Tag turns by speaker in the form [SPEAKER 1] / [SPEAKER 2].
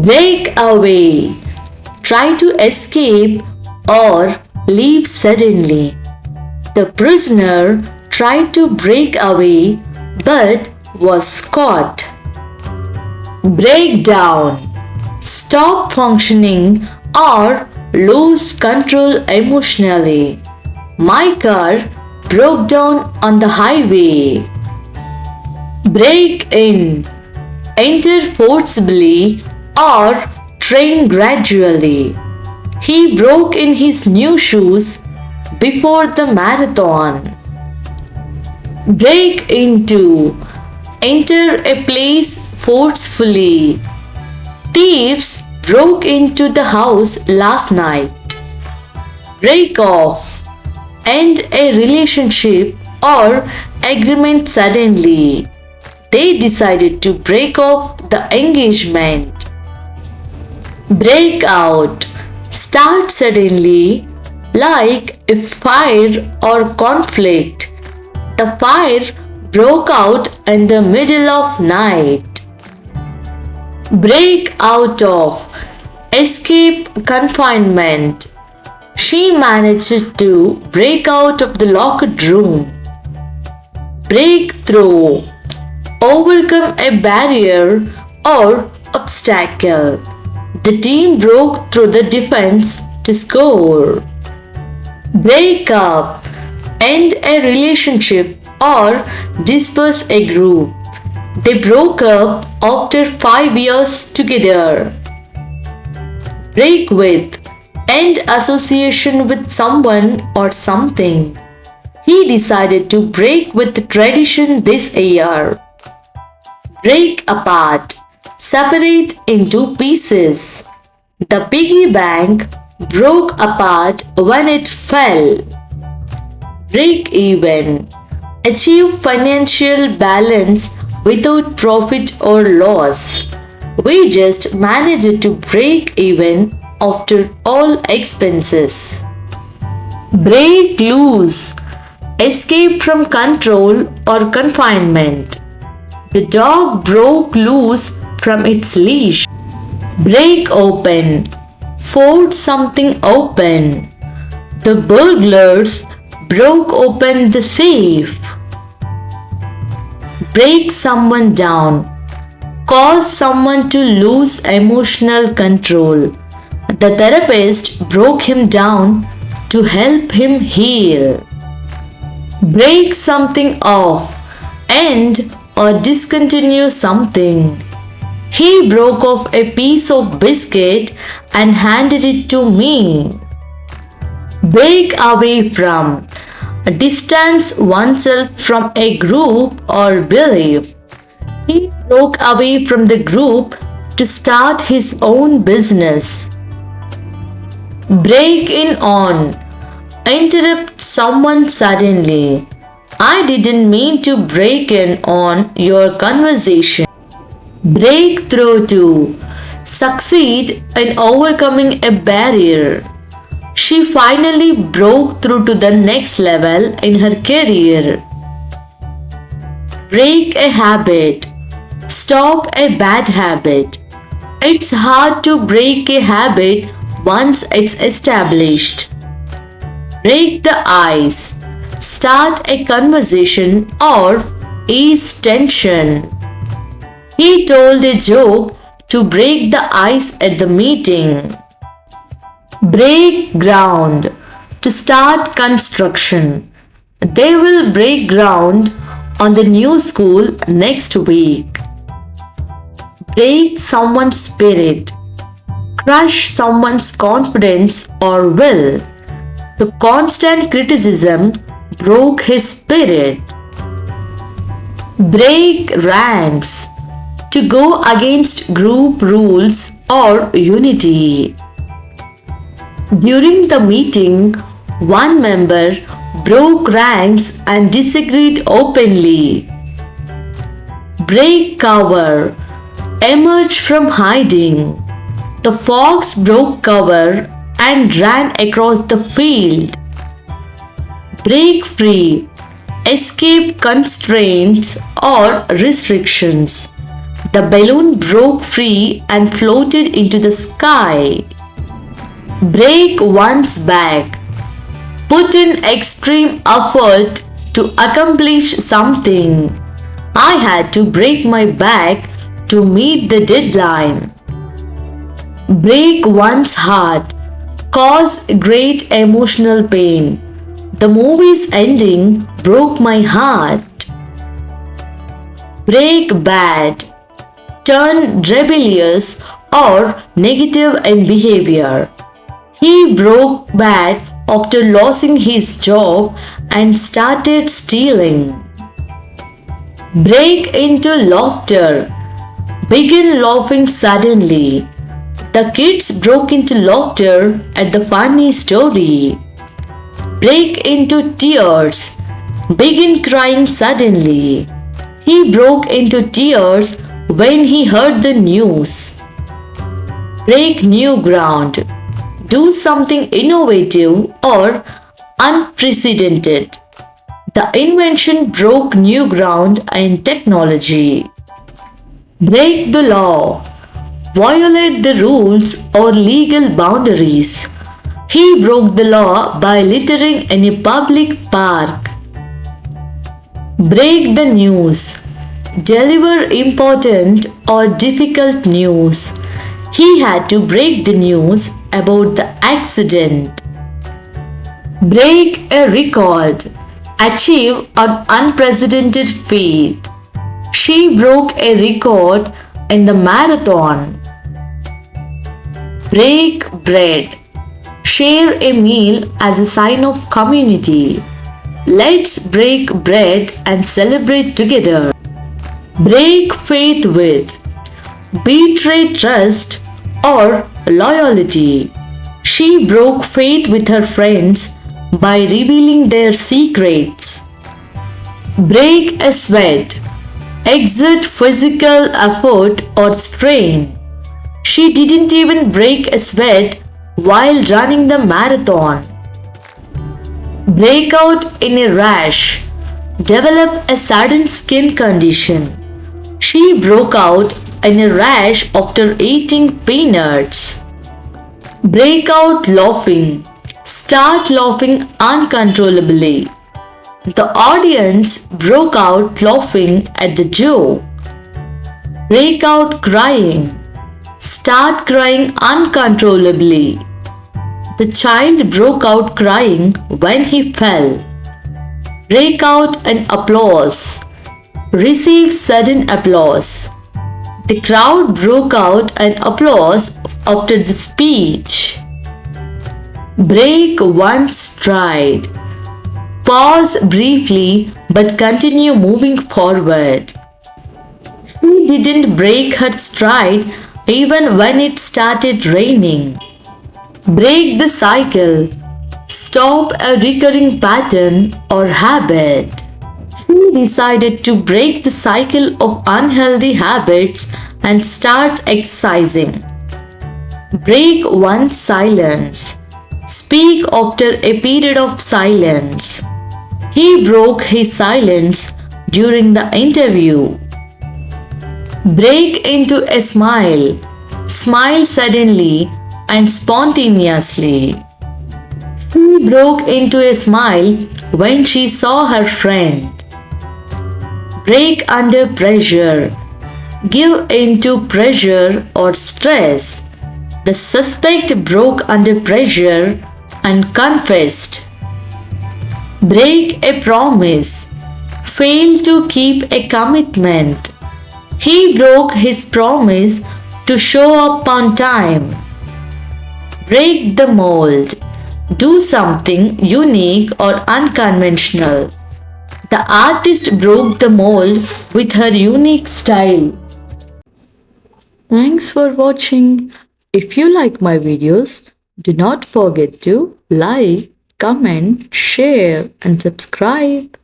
[SPEAKER 1] Break away. Try to escape or leave suddenly. The prisoner tried to break away but was caught. Break down. Stop functioning or lose control emotionally. My car broke down on the highway. Break in. Enter forcibly or train gradually. He broke in his new shoes before the marathon. Break into. Enter a place forcefully. Thieves broke into the house last night. Break off. End a relationship or agreement suddenly. They decided to break off the engagement. Break out. Start suddenly, like a fire or conflict. The fire broke out in the middle of night. Break out of. Escape confinement. She managed to break out of the locked room. Break through. Overcome a barrier or obstacle. The team broke through the defense to score. Break up. End a relationship or disperse a group. They broke up after 5 years together. Break with. End association with someone or something. He decided to break with the tradition this year. Break apart. Separate into pieces. The piggy bank broke apart when it fell. Break even. Achieve financial balance without profit or loss. We just managed to break even after all expenses. Break loose. Escape from control or confinement. The dog broke loose from its leash. Break open. Force something open. The burglars broke open the safe. Break someone down. Cause someone to lose emotional control. The therapist broke him down to help him heal. Break something off. End or discontinue something. He broke off a piece of biscuit and handed it to me. Break away from. Distance oneself from a group or belief. He broke away from the group to start his own business. Break in on. Interrupt someone suddenly. I didn't mean to break in on your conversation. Break through to. Succeed in overcoming a barrier. She finally broke through to the next level in her career. Break a habit. Stop a bad habit. It's hard to break a habit once it's established. Break the ice. Start a conversation or ease tension. He told a joke to break the ice at the meeting. Break ground. To start construction. They will break ground on the new school next week. Break someone's spirit. Crush someone's confidence or will. The constant criticism broke his spirit. Break ranks. To go against group rules or unity. During the meeting, one member broke ranks and disagreed openly. Break cover. Emerge from hiding. The fox broke cover and ran across the field. Break free. Escape constraints or restrictions. The balloon broke free and floated into the sky. Break one's back. Put in extreme effort to accomplish something. I had to break my back to meet the deadline. Break one's heart. Cause great emotional pain. The movie's ending broke my heart. Break bad. Turn rebellious or negative in behavior. He broke bad after losing his job and started stealing. Break into laughter. Begin laughing suddenly. The kids broke into laughter at the funny story. Break into tears. Begin crying suddenly. He broke into tears when he heard the news. Break new ground. Do something innovative or unprecedented. The invention broke new ground in technology. Break the law. Violate the rules or legal boundaries. He broke the law by littering in a public park. Break the news. Deliver important or difficult news. He had to break the news about the accident. Break a record. Achieve an unprecedented feat. She broke a record in the marathon. Break bread. Share a meal as a sign of community. Let's break bread and celebrate together. Break faith with. Betray trust or loyalty. She broke faith with her friends by revealing their secrets. Break a sweat. Exert physical effort or strain. She didn't even break a sweat while running the marathon. Break out in a rash. Develop a sudden skin condition. She broke out in a rash after eating peanuts. Break out laughing. Start laughing uncontrollably. The audience broke out laughing at the joke. Break out crying. Start crying uncontrollably. The child broke out crying when he fell. Break out in applause. Receive sudden applause. The crowd broke out in applause after the speech. Break one's stride. Pause briefly but continue moving forward. She didn't break her stride even when it started raining. Break the cycle. Stop a recurring pattern or habit. She decided to break the cycle of unhealthy habits and start exercising. Break one's silence. Speak after a period of silence. He broke his silence during the interview. Break into a smile. Smile suddenly and spontaneously. She broke into a smile when she saw her friend. Break under pressure. Give in to pressure or stress. The suspect broke under pressure and confessed. Break a promise. Fail to keep a commitment. He broke his promise to show up on time. Break the mold. Do something unique or unconventional. The artist broke the mold with her unique style. Thanks for watching. If you like my videos, do not forget to like, comment, share and subscribe.